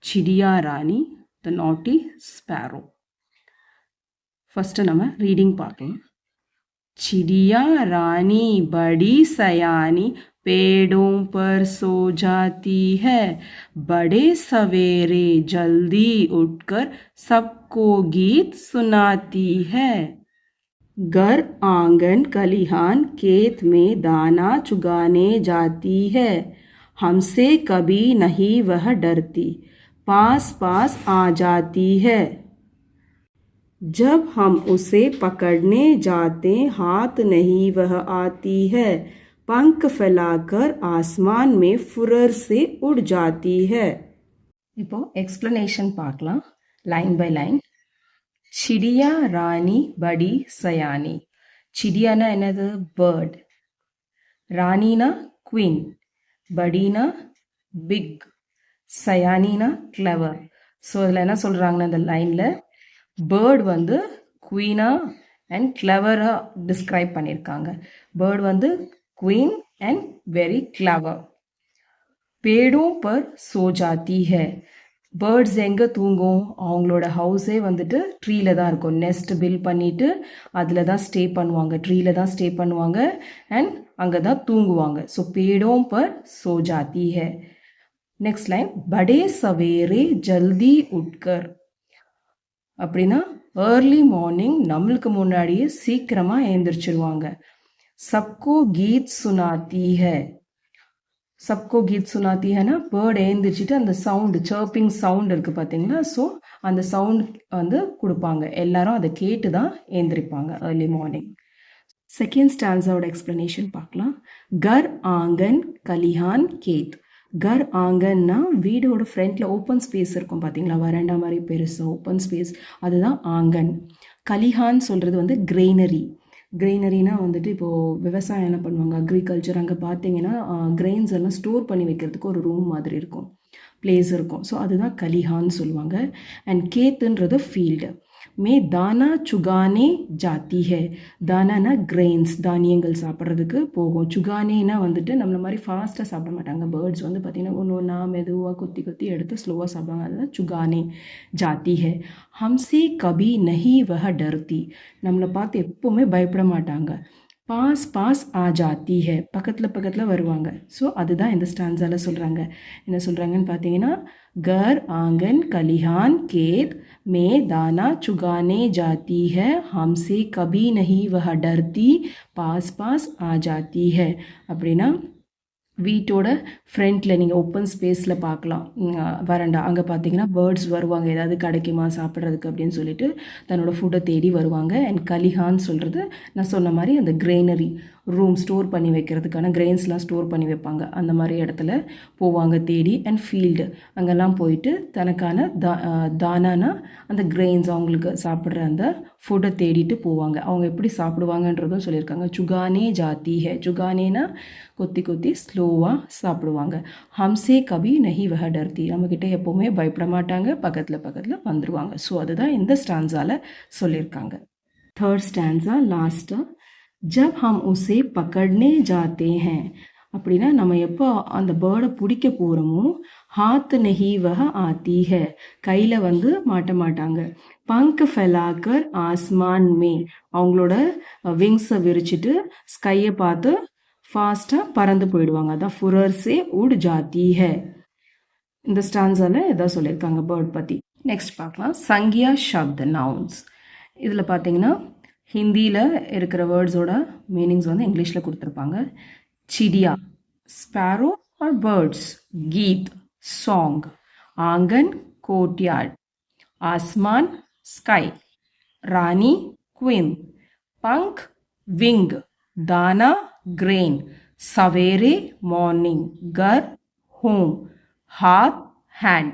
चिड़िया रानी, the naughty sparrow. First நம்ம reading பார்க்கலாம். चिड़िया रानी बड़ी सयानी पेड़ों पर सो जाती है, बड़े सवेरे जल्दी उठकर सबको गीत सुनाती है. घर आंगन खलिहान खेत में दाना चुगाने जाती है, हमसे कभी नहीं वह डरती, पास पास आ जाती है. जब हम उसे पकड़ने जाते हाथ नहीं वह आती है, पंख फैलाकर आसमान में फुर्र से उड़ जाती है. இப்போ எக்ஸ்பிளனேஷன் பார்க்கலாம் லைன் பை லைன். சிடியா ராணி படி சயானி. சிடியானா என்னது? பேர்ட். ராணினா குவீன். படினா பிக். சயானினா கிளவர். ஸோ இதில் என்ன சொல்கிறாங்கன்னா இந்த லைனில் பேர்ட் வந்து குவீனாக அண்ட் கிளவராக டிஸ்கிரைப் பண்ணியிருக்காங்க. பேர்ட் வந்து குவீன் அண்ட் வெரி கிளவர். பேடும் பர் சோ ஜாத்தி ஹே. பேர்ட்ஸ் எங்கே தூங்கும்? அவங்களோட ஹவுஸே வந்துட்டு ட்ரீல தான் இருக்கும். நெஸ்ட் பில்ட் பண்ணிவிட்டு அதில் தான் ஸ்டே பண்ணுவாங்க. ட்ரீல தான் ஸ்டே பண்ணுவாங்க அண்ட் அங்கே தான் தூங்குவாங்க. ஸோ பேடும் பர் சோ ஜாத்தி ஹே. நெக்ஸ்ட் லைன், படே சவேரே ஜல்தி உட்கர். அப்படின்னா ஏர்லி மார்னிங் நம்மளுக்கு முன்னாடியே சீக்கிரமாக எழுந்திரிச்சிருவாங்க. சப்கோ கீத் சுனாத்தி ஹே. சப்கோ கீத் சுனாத்தி ஹேனா பேர்ட் எழுந்திரிச்சிட்டு அந்த சவுண்டு சர்ப்பிங் சவுண்ட் இருக்குது பார்த்தீங்களா? ஸோ அந்த சவுண்ட் வந்து கொடுப்பாங்க. எல்லாரும் அதை கேட்டு தான் எழுந்திரிப்பாங்க ஏர்லி மார்னிங். செகண்ட் ஸ்டான்ஸாவோட எக்ஸ்பிளனேஷன் பார்க்கலாம். கர் ஆங்கன் கலிஹான் கேத். கர் ஆங்கன்னா வீடோட ஃப்ரண்ட்டில் ஓப்பன் ஸ்பேஸ் இருக்கும் பார்த்தீங்களா? வராண்டா மாதிரி பெருசு ஓப்பன் ஸ்பேஸ், அதுதான் ஆங்கன். கலிஹான் சொல்கிறது வந்து கிரெய்னரி. கிரெய்னரினா வந்துட்டு இப்போது விவசாயம் என்ன பண்ணுவாங்க, அக்ரிகல்ச்சர், அங்கே பார்த்தீங்கன்னா கிரெயின்ஸ் எல்லாம் ஸ்டோர் பண்ணி வைக்கிறதுக்கு ஒரு ரூம் மாதிரி இருக்கும், பிளேஸ் இருக்கும். ஸோ அதுதான் கலிஹான்னு சொல்லுவாங்க. And கேத்துன்றது field. மே தானா சுகானே ஜாத்தி ஹே. தானானா கிரெயின்ஸ், தானியங்கள் சாப்பிட்றதுக்கு போகும். சுகானேனா வந்துட்டு நம்மள மாதிரி ஃபாஸ்ட்டாக சாப்பிட மாட்டாங்க. பேர்ட்ஸ் வந்து பார்த்திங்கன்னா ஒன்று ஒன்றா மெதுவாக கொத்தி கொத்தி எடுத்து ஸ்லோவாக சாப்பிடுவாங்க. அதுதான் சுகானே ஜாத்தி ஹே. ஹம்சே கபி நஹி வஹ டர்த்தி. நம்மளை பார்த்து எப்போவுமே பயப்பட மாட்டாங்க. பாஸ் பாஸ் ஆ ஜாத்தி ஹே. பக்கத்தில் வருவாங்க. ஸோ அதுதான் இந்த ஸ்டான்ஸால் சொல்கிறாங்க. என்ன சொல்கிறாங்கன்னு பார்த்தீங்கன்னா, घर आंगन खलिहान खेत में दाना चुगाने जाती है, हमसे कभी नहीं वह डरती, पास पास आ जाती है. அப்படின்னா வீட்டோட ஃப்ரண்ட்டில் நீங்கள் ஓப்பன் ஸ்பேஸில் பார்க்கலாம் வரண்டா. அங்கே பார்த்தீங்கன்னா பேர்ட்ஸ் வருவாங்க, ஏதாவது கிடைக்குமா சாப்பிட்றதுக்கு அப்படின்னு சொல்லிட்டு தன்னோட ஃபுட்டை தேடி வருவாங்க. அண்ட் கலிஹான்னு சொல்கிறது நான் சொன்ன மாதிரி அந்த கிரெய்னரி ரூம், ஸ்டோர் பண்ணி வைக்கிறதுக்கான கிரெயின்ஸ்லாம் ஸ்டோர் பண்ணி வைப்பாங்க. அந்த மாதிரி இடத்துல போவாங்க தேடி. அண்ட் ஃபீல்டு, அங்கெல்லாம் போயிட்டு தனக்கான தானானா அந்த கிரெயின்ஸ், அவங்களுக்கு சாப்பிட்ற அந்த ஃபுட்டை தேடிட்டு போவாங்க. அவங்க எப்படி சாப்பிடுவாங்கன்றதும் சொல்லியிருக்காங்க. சுகானே ஜாத்தி ஹே. சுகானேனா கொத்தி கொத்தி ஸ்லோவாக சாப்பிடுவாங்க. ஹம்சே கபி நஹி வஹ டர்த்தி. நம்மக்கிட்ட எப்போவுமே பயப்பட மாட்டாங்க, பக்கத்தில் வந்துடுவாங்க. ஸோ அதுதான் இந்த ஸ்டான்ஸால் சொல்லியிருக்காங்க. தேர்ட் ஸ்டான்ஸா லாஸ்ட்டாக, जब हम उसे पकड़ने जाते हैं. அப்படின்னா நம்ம எப்போ அந்த பேர்டை பிடிக்க போகிறோமோ, ஹாத் நஹி வஹ ஆத்தி ஹே. கையில் வந்து மாட்ட மாட்டாங்க. பங்க் ஃபெலாக்கர் ஆஸ்மான் மே. அவங்களோட விங்ஸை விரிச்சிட்டு ஸ்கையை பார்த்து ஃபாஸ்ட்டாக பறந்து போயிடுவாங்க. அதான் ஃபுரர்ஸே உட் ஜாத்தி ஹே. இந்த ஸ்டான்ஸால் எதாவது சொல்லியிருக்காங்க பேர்ட் பற்றி. நெக்ஸ்ட் பார்க்கலாம். சங்கியா ஷப்த் நவுன்ஸ். இதில் பார்த்தீங்கன்னா ஹிந்தியில் இருக்கிற வேர்ட்ஸோட மீனிங்ஸ் வந்து இங்கிலீஷில் கொடுத்துருப்பாங்க. चिड़िया स्पैरो और बर्ड्स, गीत सॉन्ग, आंगन कोर्टयार्ड, आसमान स्काई, रानी क्वीन, पंख विंग, दाना ग्रेन, सवेरे मॉर्निंग, घर होम, हाथ हैंड.